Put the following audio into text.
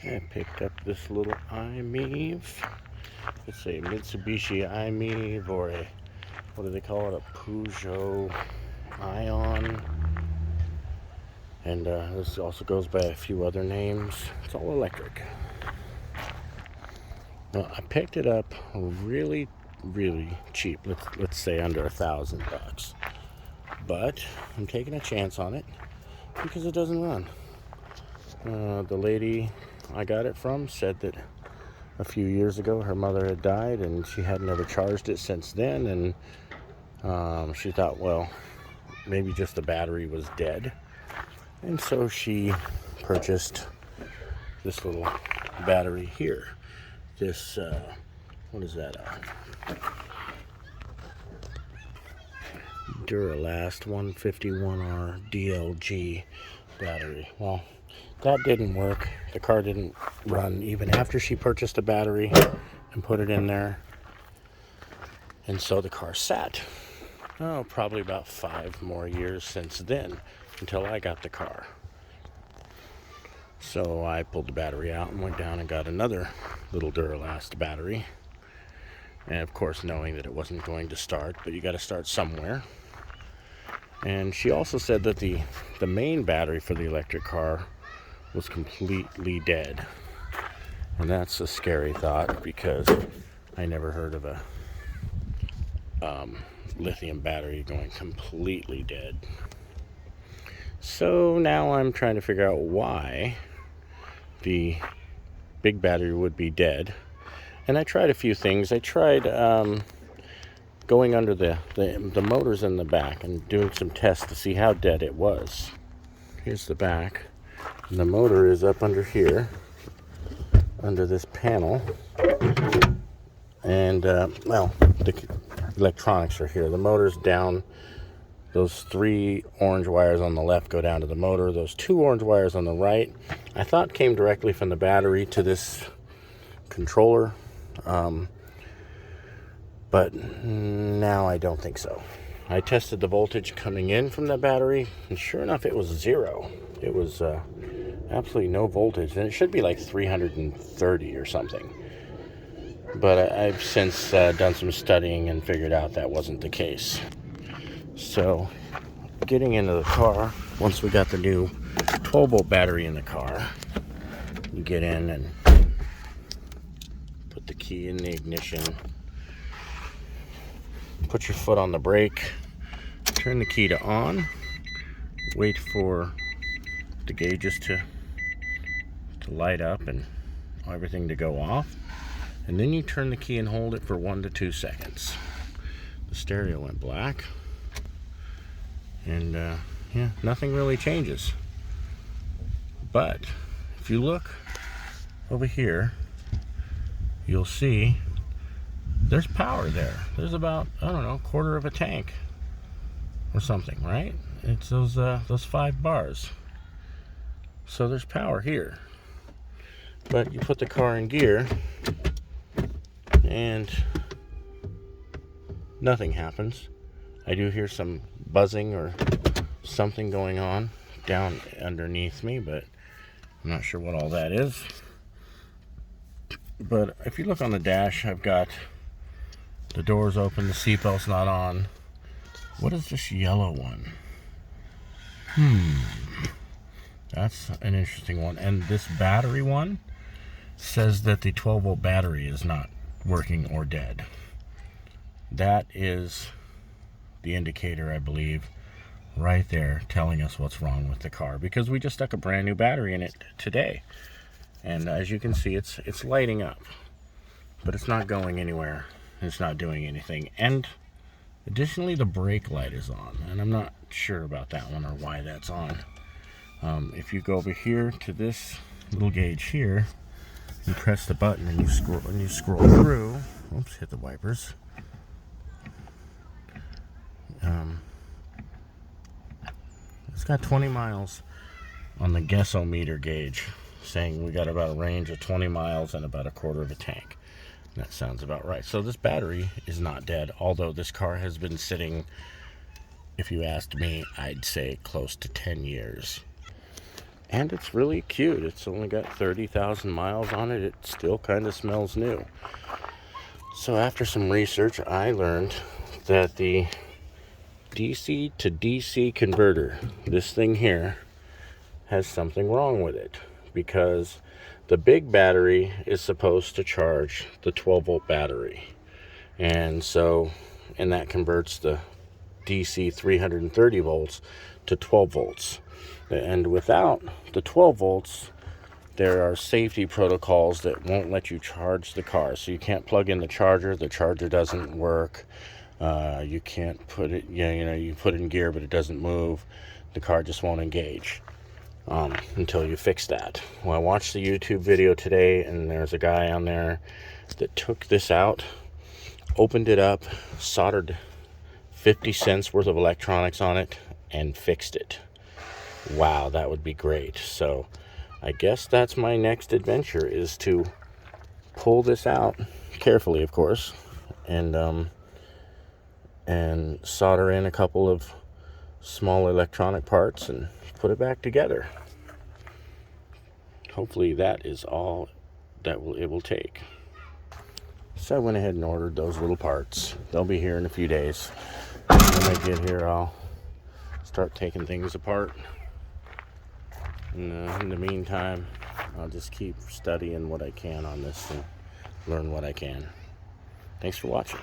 I picked up this little I-miev. It's a Mitsubishi I-miev, or a, what do they call it, a Peugeot Ion. And this also goes by a few other names. It's all electric. Well, I picked it up really cheap. Let's say under $1,000. But I'm taking a chance on it because it doesn't run. The lady I got it from said that a few years ago her mother had died and she had never charged it since then, and she thought, well, maybe just the battery was dead, and so she purchased this little battery here. This what is that, Duralast 151R DLG battery. Well, that didn't work. The car didn't run even after she purchased a battery and put it in there. And so the car sat. Oh, probably about 5 more years since then until I got the car. So I pulled the battery out and went down and got another little Duralast battery. And of course, knowing that it wasn't going to start, but you got to start somewhere. And she also said that the main battery for the electric car was completely dead. And that's a scary thought because I never heard of a lithium battery going completely dead. So now I'm trying to figure out why the big battery would be dead. And I tried a few things. I tried going under the motors in the back and doing some tests to see how dead it was. Here's the back. And the motor is up under here, under this panel. And, well, the electronics are here. The motor's down. Those 3 orange wires on the left go down to the motor. Those 2 orange wires on the right, I thought came directly from the battery to this controller. But now I don't think so. I tested the voltage coming in from the battery, and sure enough, it was 0. It was absolutely no voltage, and it should be like 330 or something. But I've since done some studying and figured out that wasn't the case. So, getting into the car, once we got the new 12-volt battery in the car, you get in and put the key in the ignition, put your foot on the brake, turn the key to on, wait for the gauges to light up and everything to go off, and then you turn the key and hold it for 1 to 2 seconds. The stereo went black, and yeah, nothing really changes. But if you look over here, you'll see there's power there. There's about, I don't know, 1/4 of a tank or something, right? It's those 5 bars. So there's power here. But you put the car in gear and nothing happens. I do hear some buzzing or something going on down underneath me, but I'm not sure what all that is. But if you look on the dash, I've got the doors open, the seatbelt's not on. What is this yellow one? That's an interesting one. And this battery one says that the 12-volt battery is not working or dead. That is the indicator, I believe, right there, telling us what's wrong with the car, because we just stuck a brand new battery in it today. And as you can see, it's lighting up, but it's not going anywhere. It's not doing anything. And additionally, the brake light is on, and I'm not sure about that one or why that's on. If you go over here to this little gauge here, you press the button and you scroll through. Oops, hit the wipers. It's got 20 miles on the guessometer gauge, saying we got about a range of 20 miles and about 1/4 of a tank. That sounds about right. So this battery is not dead, although this car has been sitting, if you asked me, I'd say close to 10 years. And it's really cute. It's only got 30,000 miles on it. It still kind of smells new. So after some research, I learned that the DC to DC converter, this thing here, has something wrong with it, because the big battery is supposed to charge the 12-volt battery, and that converts the DC 330 volts to 12 volts. And without the 12 volts, there are safety protocols that won't let you charge the car. So you can't plug in the charger doesn't work. You can't put it, you put it in gear, but it doesn't move. The car just won't engage until you fix that. Well, I watched the YouTube video today, and there's a guy on there that took this out, opened it up, soldered 50 cents worth of electronics on it, and fixed it. Wow, that would be great. So I guess that's my next adventure, is to pull this out carefully, of course, and solder in a couple of small electronic parts and put it back together. Hopefully that is all that it will take. So I went ahead and ordered those little parts. They'll be here in a few days. When they get here, I'll start taking things apart. In the meantime, I'll just keep studying what I can on this and learn what I can. Thanks for watching.